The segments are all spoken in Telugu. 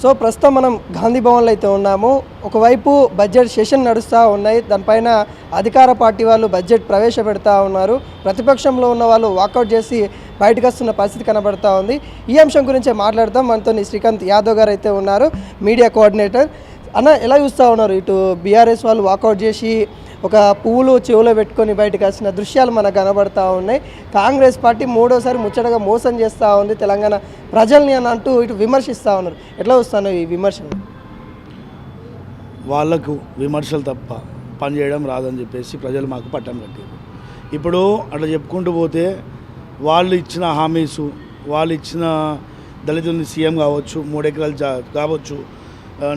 సో ప్రస్తుతం మనం గాంధీ భవన్లో అయితే ఉన్నాము. ఒకవైపు బడ్జెట్ సెషన్ నడుస్తూ ఉన్నాయి. దానిపైన అధికార పార్టీ వాళ్ళు బడ్జెట్ ప్రవేశపెడతా ఉన్నారు. ప్రతిపక్షంలో ఉన్న వాళ్ళు వాకౌట్ చేసి బయటకు వస్తున్న పరిస్థితి కనబడతా ఉంది. ఈ అంశం గురించే మాట్లాడతాం. మనతో శ్రీకాంత్ యాదవ్ గారు అయితే ఉన్నారు, మీడియా కోఆర్డినేటర్. అన్న, ఎలా చూస్తూ ఉన్నారు? ఇటు బీఆర్ఎస్ వాళ్ళు వాకౌట్ చేసి ఒక పువ్వులు చెవులో పెట్టుకొని బయటకు వచ్చిన దృశ్యాలు మనకు కనబడతా ఉన్నాయి. కాంగ్రెస్ పార్టీ మూడోసారి ముచ్చటగా మోసం చేస్తూ ఉంది తెలంగాణ ప్రజల్ని అని అంటూ ఇటు విమర్శిస్తూ ఉన్నారు. ఎట్లా వస్తాను ఈ విమర్శలు? వాళ్లకు విమర్శలు తప్ప పనిచేయడం రాదని చెప్పేసి ప్రజలు మాకు పట్టం కట్టారు. ఇప్పుడు అట్లా చెప్పుకుంటూ పోతే వాళ్ళు ఇచ్చిన హామీసు, వాళ్ళు ఇచ్చిన దళితుల్ని సీఎం కావచ్చు, 3 ఎకరాలు కావచ్చు,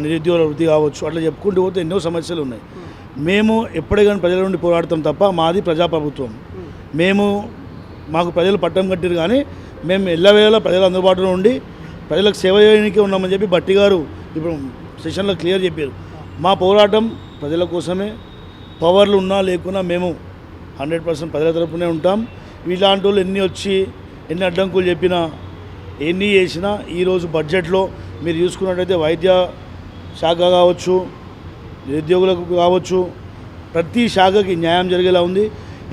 నిరుద్యోగ వృత్తి కావచ్చు, అట్లా చెప్పుకుంటూ పోతే ఎన్నో సమస్యలు ఉన్నాయి. మేము ఎప్పుడే కానీ ప్రజల నుండి పోరాడతాం తప్ప మాది ప్రజాప్రభుత్వం. మాకు ప్రజలు పట్టం కట్టారు, కానీ మేము ఎల్లవేళ ప్రజల అందుబాటులో ఉండి ప్రజలకు సేవ చేయడానికి ఉన్నామని చెప్పి భట్టి గారు ఇప్పుడు సెషన్లో క్లియర్ చెప్పారు. మా పోరాటం ప్రజల కోసమే. పవర్లు ఉన్నా లేకున్నా మేము 100% ప్రజల తరపునే ఉంటాం. ఇలాంటి వాళ్ళు ఎన్ని వచ్చి ఎన్ని అడ్డంకులు చెప్పినా ఎన్ని చేసినా ఈరోజు బడ్జెట్లో మీరు చూసుకున్నట్టయితే వైద్య శాఖ కావచ్చు, నిరుద్యోగులకు కావచ్చు, ప్రతి శాఖకి న్యాయం జరిగేలా ఉంది.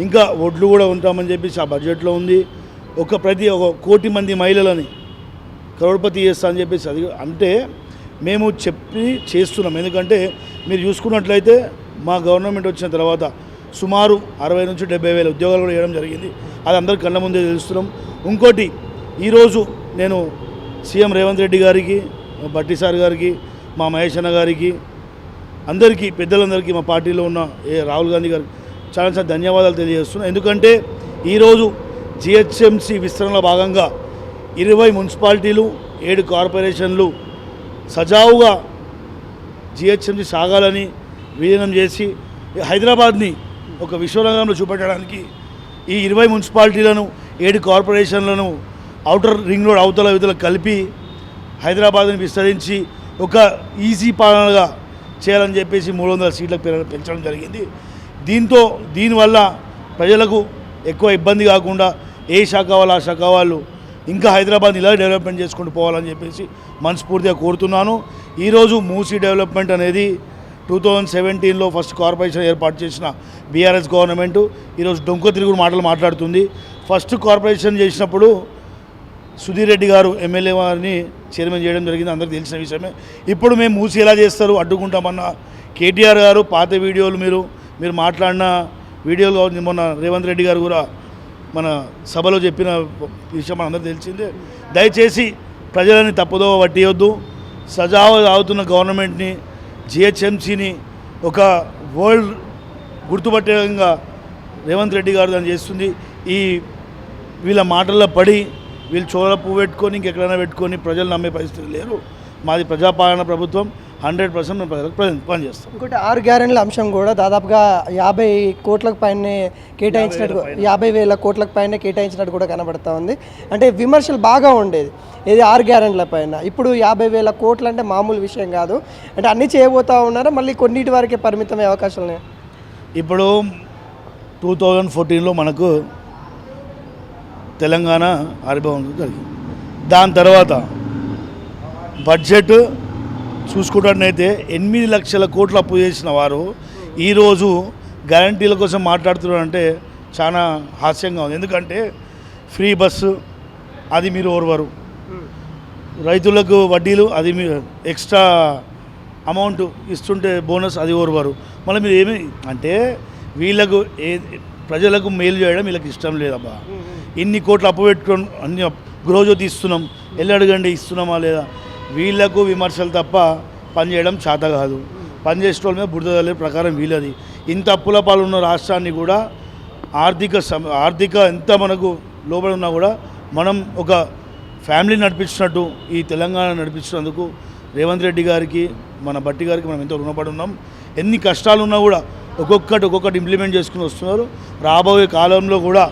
ఇంకా ఒడ్లు కూడా ఉంటామని చెప్పేసి ఆ బడ్జెట్లో ఉంది. ప్రతి 1 కోటి మంది మహిళలని కరోడ్పతి చేస్తా అని చెప్పేసి అది అంటే మేము చెప్పి చేస్తున్నాం. ఎందుకంటే మీరు చూసుకున్నట్లయితే మా గవర్నమెంట్ వచ్చిన తర్వాత సుమారు 60 నుంచి 70 వేల ఉద్యోగాలు కూడా ఇవ్వడం జరిగింది. అది అందరి కళ్ళ ముందే తెలుస్తున్నాం. ఇంకోటి, ఈరోజు నేను సీఎం రేవంత్ రెడ్డి గారికి, భట్టి సార్ గారికి, మా మహేష్ అన్న గారికి, అందరికీ పెద్దలందరికీ, మా పార్టీలో ఉన్న రాహుల్ గాంధీ గారికి చాలా ధన్యవాదాలు తెలియజేస్తున్నాను. ఎందుకంటే ఈరోజు జిహెచ్ఎంసీ విస్తరణలో భాగంగా 20 మున్సిపాలిటీలు, 7 కార్పొరేషన్లు సజావుగా జిహెచ్ఎంసీ సాగాలని విలీనం చేసి హైదరాబాద్ని ఒక విశ్వనగరంలో చూపెట్టడానికి ఈ 20 మున్సిపాలిటీలను, 7 కార్పొరేషన్లను ఔటర్ రింగ్ రోడ్ అవతల ఇవతల కలిపి హైదరాబాద్ని విస్తరించి ఒక ఈజీ పాలనగా చేయాలని చెప్పేసి 300 సీట్లకు పెంచడం జరిగింది. దీనివల్ల ప్రజలకు ఎక్కువ ఇబ్బంది కాకుండా ఏ శాఖ వాళ్ళు ఆ శాఖ వాళ్ళు ఇంకా హైదరాబాద్ ఇలా డెవలప్మెంట్ చేసుకుంటూ పోవాలని చెప్పేసి మనస్ఫూర్తిగా కోరుతున్నాను. ఈరోజు మూసీ డెవలప్మెంట్ అనేది 2017లో ఫస్ట్ కార్పొరేషన్ ఏర్పాటు చేసిన బీఆర్ఎస్ గవర్నమెంటు ఈరోజు డొంక తిరుగుడు మాటలు మాట్లాడుతుంది. ఫస్ట్ కార్పొరేషన్ చేసినప్పుడు సుధీర్ రెడ్డి గారు ఎమ్మెల్యే వారిని చైర్మన్ చేయడం జరిగింది, అందరికీ తెలిసిన విషయమే. ఇప్పుడు మేము మూసి ఎలా చేస్తారు అడ్డుకుంటామన్న కేటీఆర్ గారు పాత వీడియోలు మీరు మాట్లాడిన వీడియోలు మొన్న రేవంత్ రెడ్డి గారు కూడా మన సభలో చెప్పిన విషయం అందరికీ తెలిసిందే. దయచేసి ప్రజలని తప్పుదోవ పట్టియొద్దు. సజావుగా సాగుతున్న గవర్నమెంట్ని, జిహెచ్ఎంసీని ఒక వరల్డ్ గుర్తుపట్టే విధంగా రేవంత్ రెడ్డి గారు దాన్ని చేస్తుంది. వీళ్ళ మాటల్లో పడి వీళ్ళు చోర పువ్వు పెట్టుకొని ఇంకెక్కడైనా పెట్టుకొని ప్రజలు నమ్మే పరిస్థితి లేరు. మాది ప్రజాపాలన ప్రభుత్వం, 100% మేము ప్రజలకు పనిచేస్తాం. ఇంకోటి 6 గ్యారెంటీల అంశం కూడా దాదాపుగా 50 కోట్లకు పైనే కేటాయించినట్టు, 50,000 కోట్లకు పైన కేటాయించినట్టు కూడా కనబడతా ఉంది. అంటే విమర్శలు బాగా ఉండేది ఇది 6 గ్యారెంటీల పైన. ఇప్పుడు 50,000 కోట్లు అంటే మామూలు విషయం కాదు. అంటే అన్నీ చేయబోతూ ఉన్నారా, మళ్ళీ కొన్నిటి వరకే పరిమితమయ్యే అవకాశాలు ఉన్నాయి? ఇప్పుడు 2014లో మనకు తెలంగాణ ఆవిర్భావం జరిగింది. దాని తర్వాత బడ్జెట్ చూసుకున్నట్టయితే 8 లక్షల కోట్లు అప్పు చేసిన వారు ఈరోజు గ్యారంటీల కోసం మాట్లాడుతున్నారంటే చాలా హాస్యంగా ఉంది. ఎందుకంటే ఫ్రీ బస్సు అది మీరు ఓర్వరు, రైతులకు వడ్డీలు అది మీరు ఎక్స్ట్రా అమౌంట్ ఇస్తుంటే బోనస్ అది ఓర్వరు. మళ్ళీ మీరు ఏమి అంటే వీళ్ళకు ప్రజలకు మేలు చేయడం వీళ్ళకి ఇష్టం లేదబ్బా. ఇన్ని కోట్లు అప్పు పెట్టుకొని అన్ని గృహజ్యోతి ఇస్తున్నాం, అడగండి ఇస్తున్నామా లేదా. వీళ్లకు విమర్శలు తప్ప పనిచేయడం చేత కాదు. పనిచేసే వాళ్ళ మీద బురద తల్లే ప్రకారం వీళ్ళది. ఇంత అప్పుల పాలున్న రాష్ట్రాన్ని కూడా ఆర్థిక ఎంత మనకు లోబడి ఉన్నా కూడా మనం ఒక ఫ్యామిలీ నడిపించినట్టు ఈ తెలంగాణ నడిపించినందుకు రేవంత్ రెడ్డి గారికి, మన భట్టి గారికి మనం ఎంతో రుణపడి ఉన్నాం. ఎన్ని కష్టాలున్నా కూడా ఒక్కొక్కటి ఇంప్లిమెంట్ చేసుకుని వస్తున్నారు. రాబోయే కాలంలో కూడా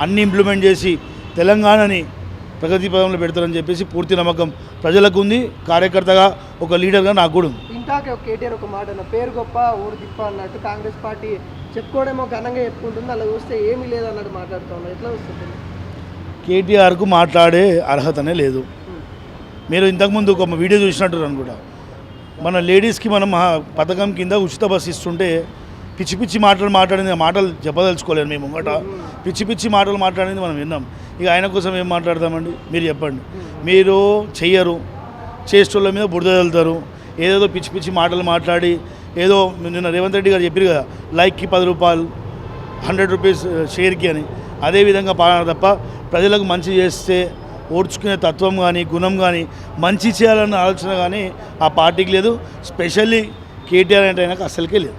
అన్ని ఇంప్లిమెంట్ చేసి తెలంగాణని ప్రగతి పదంలో పెడతారని చెప్పేసి పూర్తి నమ్మకం ప్రజలకు ఉంది. కార్యకర్తగా ఒక లీడర్గా నాకు కూడా ఉంది. ఇంటాక కేటీఆర్ ఒక మాట, పేరు గొప్ప ఊరు తిప్ప అన్నట్టు కాంగ్రెస్ పార్టీ చెప్పుకోవడమో ఘనంగా చెప్పుకుంటుంది, అలా చూస్తే ఏమీ లేదన్నట్టు మాట్లాడుతూ ఉన్నారు. ఎట్లా వస్తుంది? కేటీఆర్కు మాట్లాడే అర్హతనే లేదు. మీరు ఇంతకుముందు ఒక వీడియో చూసినట్టు అనుకుంటా, మన లేడీస్కి మనం పథకం కింద ఉచిత బస్సు ఇస్తుంటే పిచ్చి పిచ్చి మాట్లాడింది, ఆ మాటలు చెప్పదలుచుకోలేము మేము ముంగట. పిచ్చి పిచ్చి మాటలు మాట్లాడింది మనం విన్నాం. ఇక ఆయన కోసం ఏం మాట్లాడతామండి, మీరు చెప్పండి. మీరు చెయ్యరు, చేసేటోళ్ళ మీద బురద వెళ్తారు, ఏదేదో పిచ్చి పిచ్చి మాటలు మాట్లాడి ఏదో నిన్న రేవంత్ రెడ్డి గారు చెప్పారు కదా, లైక్కి 10 రూపాయలు, 100 రూపీస్ షేర్కి అని. అదేవిధంగా పాలన తప్ప ప్రజలకు మంచి చేస్తే ఓడ్చుకునే తత్వం కానీ గుణం కానీ మంచి చేయాలన్న ఆలోచన కానీ ఆ పార్టీకి లేదు. స్పెషల్లీ కేటీఆర్ అంటే ఆయనకు అస్సలకే లేదు.